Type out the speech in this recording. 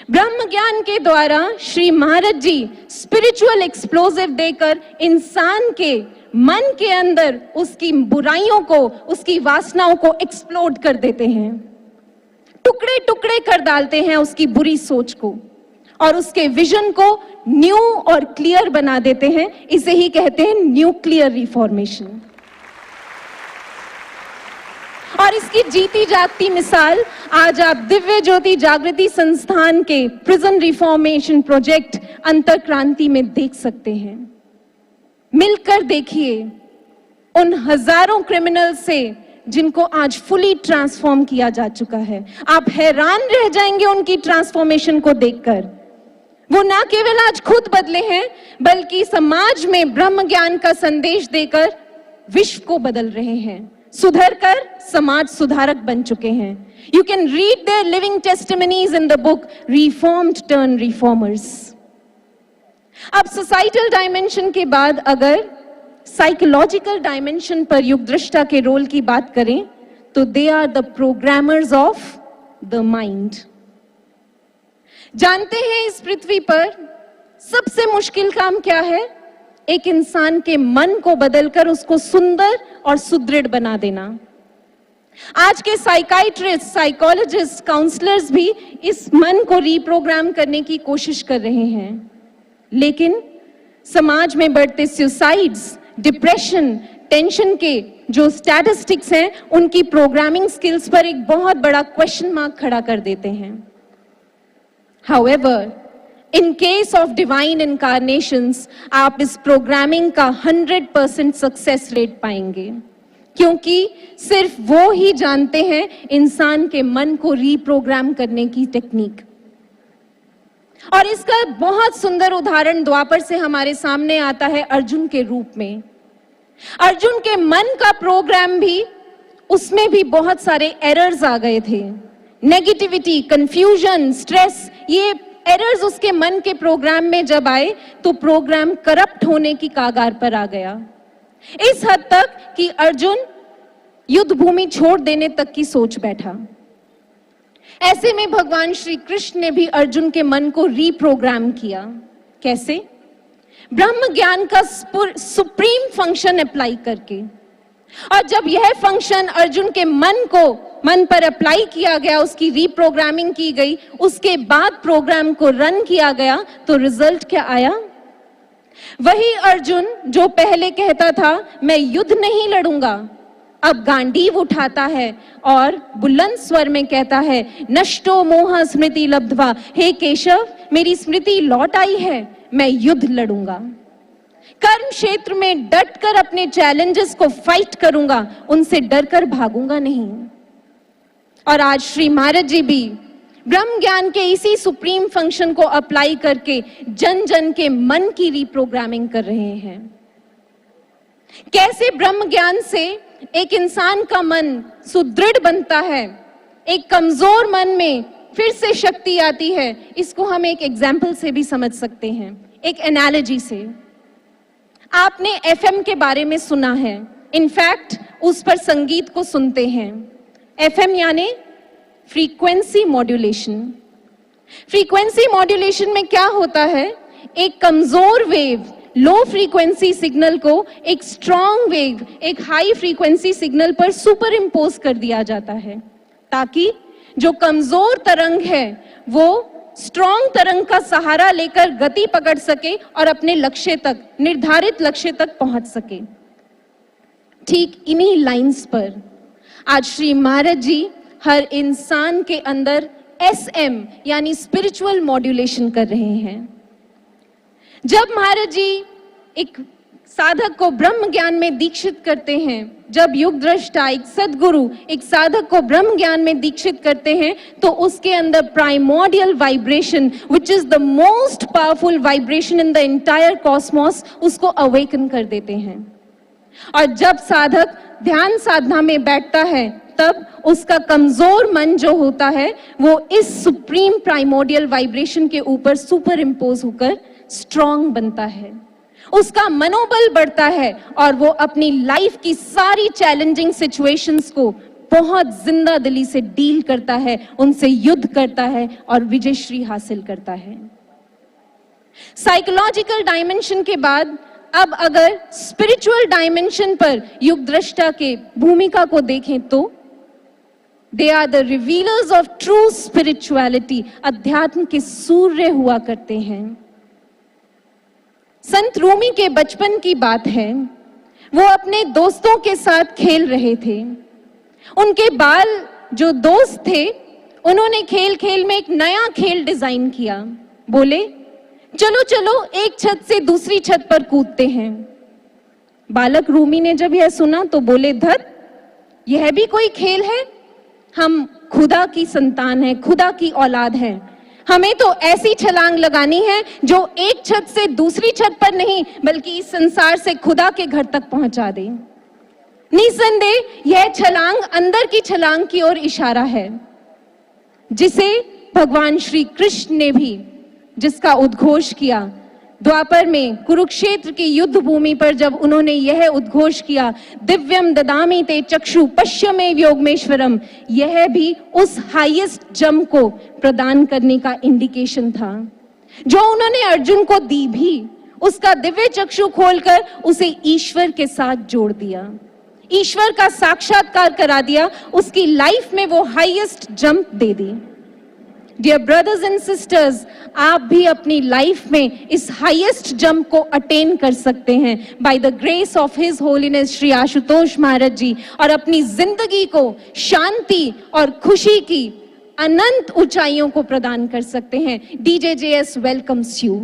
ब्रह्म ज्ञान के द्वारा श्री महाराज जी स्पिरिचुअल एक्सप्लोजिव देकर इंसान के मन के अंदर उसकी बुराइयों को, उसकी वासनाओं को एक्सप्लोड कर देते हैं, टुकड़े टुकड़े कर डालते हैं उसकी बुरी सोच को और उसके विजन को न्यू और क्लियर बना देते हैं। इसे ही कहते हैं न्यूक्लियर रिफॉर्मेशन। और इसकी जीती जागती मिसाल आज आप दिव्य ज्योति जागृति संस्थान के प्रिजन रिफॉर्मेशन प्रोजेक्ट अंतर्क्रांति में देख सकते हैं। मिलकर देखिए उन हजारों क्रिमिनल से जिनको आज फुली ट्रांसफॉर्म किया जा चुका है। आप हैरान रह जाएंगे उनकी ट्रांसफॉर्मेशन को देखकर। वो ना केवल आज खुद बदले हैं बल्कि समाज में ब्रह्म ज्ञान का संदेश देकर विश्व को बदल रहे हैं, सुधर कर समाज सुधारक बन चुके हैं। You can read their living testimonies in the book reformed turn reformers. अब सोसाइटल डायमेंशन के बाद अगर साइकोलॉजिकल डायमेंशन पर युग दृष्टा के रोल की बात करें तो they are the programmers of the mind. जानते हैं इस पृथ्वी पर सबसे मुश्किल काम क्या है? एक इंसान के मन को बदलकर उसको सुंदर और सुदृढ़ बना देना। आज के साइकाइट्रिस्ट, साइकोलॉजिस्ट, काउंसलर्स भी इस मन को रीप्रोग्राम करने की कोशिश कर रहे हैं, लेकिन समाज में बढ़ते सुसाइड्स, डिप्रेशन, टेंशन के जो स्टैटिस्टिक्स हैं उनकी प्रोग्रामिंग स्किल्स पर एक बहुत बड़ा क्वेश्चन मार्क खड़ा कर देते हैं। However, in case of divine incarnations, आप इस प्रोग्रामिंग का 100% सक्सेस रेट पाएंगे, क्योंकि सिर्फ वो ही जानते हैं इंसान के मन को रीप्रोग्राम करने की टेक्निक। और इसका बहुत सुंदर उदाहरण द्वापर से हमारे सामने आता है अर्जुन के रूप में। अर्जुन के मन का प्रोग्राम भी, उसमें भी बहुत सारे एरर्स आ गए थे। नेगेटिविटी, कंफ्यूजन, स्ट्रेस, ये एरर्स उसके मन के प्रोग्राम में जब आए तो प्रोग्राम करप्ट होने की कागार पर आ गया, इस हद तक कि अर्जुन युद्ध भूमि छोड़ देने तक की सोच बैठा। ऐसे में भगवान श्री कृष्ण ने भी अर्जुन के मन को रीप्रोग्राम किया। कैसे? ब्रह्म ज्ञान का सुप्रीम फंक्शन अप्लाई करके। और जब यह फंक्शन अर्जुन के मन पर अप्लाई किया गया, उसकी रीप्रोग्रामिंग की गई, उसके बाद प्रोग्राम को रन किया गया, तो रिजल्ट क्या आया? वही अर्जुन जो पहले कहता था मैं युद्ध नहीं लड़ूंगा, अब गांडीव उठाता है और बुलंद स्वर में कहता है नष्टो मोह स्मृति लब्ध्वा, हे केशव मेरी स्मृति लौट आई है, मैं युद्ध लड़ूंगा। कर्म क्षेत्र में डटकर अपने चैलेंजेस को फाइट करूंगा, उनसे डरकर भागूंगा नहीं। और आज श्री महाराज जी भी ब्रह्म ज्ञान के इसी सुप्रीम फंक्शन को अप्लाई करके जन जन के मन की रीप्रोग्रामिंग कर रहे हैं। कैसे ब्रह्म ज्ञान से एक इंसान का मन सुदृढ़ बनता है, एक कमजोर मन में फिर से शक्ति आती है, इसको हम एक एग्जाम्पल से भी समझ सकते हैं, एक एनालॉजी से। आपने एफएम के बारे में सुना है, इनफैक्ट उस पर संगीत को सुनते हैं। एफएम यानी फ्रीक्वेंसी मॉड्यूलेशन। फ्रीक्वेंसी मॉड्यूलेशन में क्या होता है? एक कमजोर वेव, लो फ्रीक्वेंसी सिग्नल को एक स्ट्रॉन्ग वेव, एक हाई फ्रीक्वेंसी सिग्नल पर सुपर इम्पोज कर दिया जाता है, ताकि जो कमजोर तरंग है वो स्ट्रॉन्ग तरंग का सहारा लेकर गति पकड़ सके और अपने लक्ष्य तक, निर्धारित लक्ष्य तक पहुंच सके। ठीक इन्हीं लाइंस पर आज श्री महाराज जी हर इंसान के अंदर एसएम यानी स्पिरिचुअल मॉड्यूलेशन कर रहे हैं। जब महाराज जी एक साधक को ब्रह्म ज्ञान में दीक्षित करते हैं, जब युग दृष्टा एक सदगुरु एक साधक को ब्रह्म ज्ञान में दीक्षित करते हैं, तो उसके अंदर primordial vibration which is the most powerful vibration in the entire Cosmos, उसको अवेकन कर देते हैं। और जब साधक ध्यान साधना में बैठता है तब उसका कमजोर मन जो होता है वो इस सुप्रीम प्राइमोर्डियल वाइब्रेशन के ऊपर सुपर इम्पोज होकर स्ट्रॉन्ग बनता है, उसका मनोबल बढ़ता है और वो अपनी लाइफ की सारी चैलेंजिंग सिचुएशंस को बहुत जिंदा दिली से डील करता है, उनसे युद्ध करता है और विजयश्री हासिल करता है। साइकोलॉजिकल डायमेंशन के बाद अब अगर स्पिरिचुअल डायमेंशन पर युग दृष्टा के भूमिका को देखें तो they are the revealers of true spirituality, अध्यात्म के सूर्य हुआ करते हैं। संत रूमी के बचपन की बात है, वो अपने दोस्तों के साथ खेल रहे थे। उनके बाल जो दोस्त थे, उन्होंने खेल खेल में एक नया खेल डिजाइन किया। बोले चलो चलो एक छत से दूसरी छत पर कूदते हैं। बालक रूमी ने जब यह सुना तो बोले धत, यह भी कोई खेल है? हम खुदा की संतान हैं, खुदा की औलाद हैं। हमें तो ऐसी छलांग लगानी है जो एक छत से दूसरी छत पर नहीं बल्कि इस संसार से खुदा के घर तक पहुंचा दे। निसंदेह यह छलांग अंदर की छलांग की ओर इशारा है, जिसे भगवान श्री कृष्ण ने भी, जिसका उद्घोष किया द्वापर में कुरुक्षेत्र की युद्ध भूमि पर, जब उन्होंने यह उद्घोष किया दिव्यम ददामि ते चक्षु पश्यमे योगमेश्वरम, यह भी उस हाईएस्ट जम को प्रदान करने का इंडिकेशन था जो उन्होंने अर्जुन को दी भी। उसका दिव्य चक्षु खोलकर उसे ईश्वर के साथ जोड़ दिया, ईश्वर का साक्षात्कार करा दिया, उसकी लाइफ में वो हाईएस्ट जंप दे दी। डियर ब्रदर्स एंड सिस्टर्स, आप भी अपनी लाइफ में इस हाईएस्ट जंप को अटेन कर सकते हैं by the grace of his holiness Shri Ashutosh Maharaj ji, और अपनी जिंदगी को शांति और खुशी की अनंत ऊंचाइयों को प्रदान कर सकते हैं। DJJS welcomes you.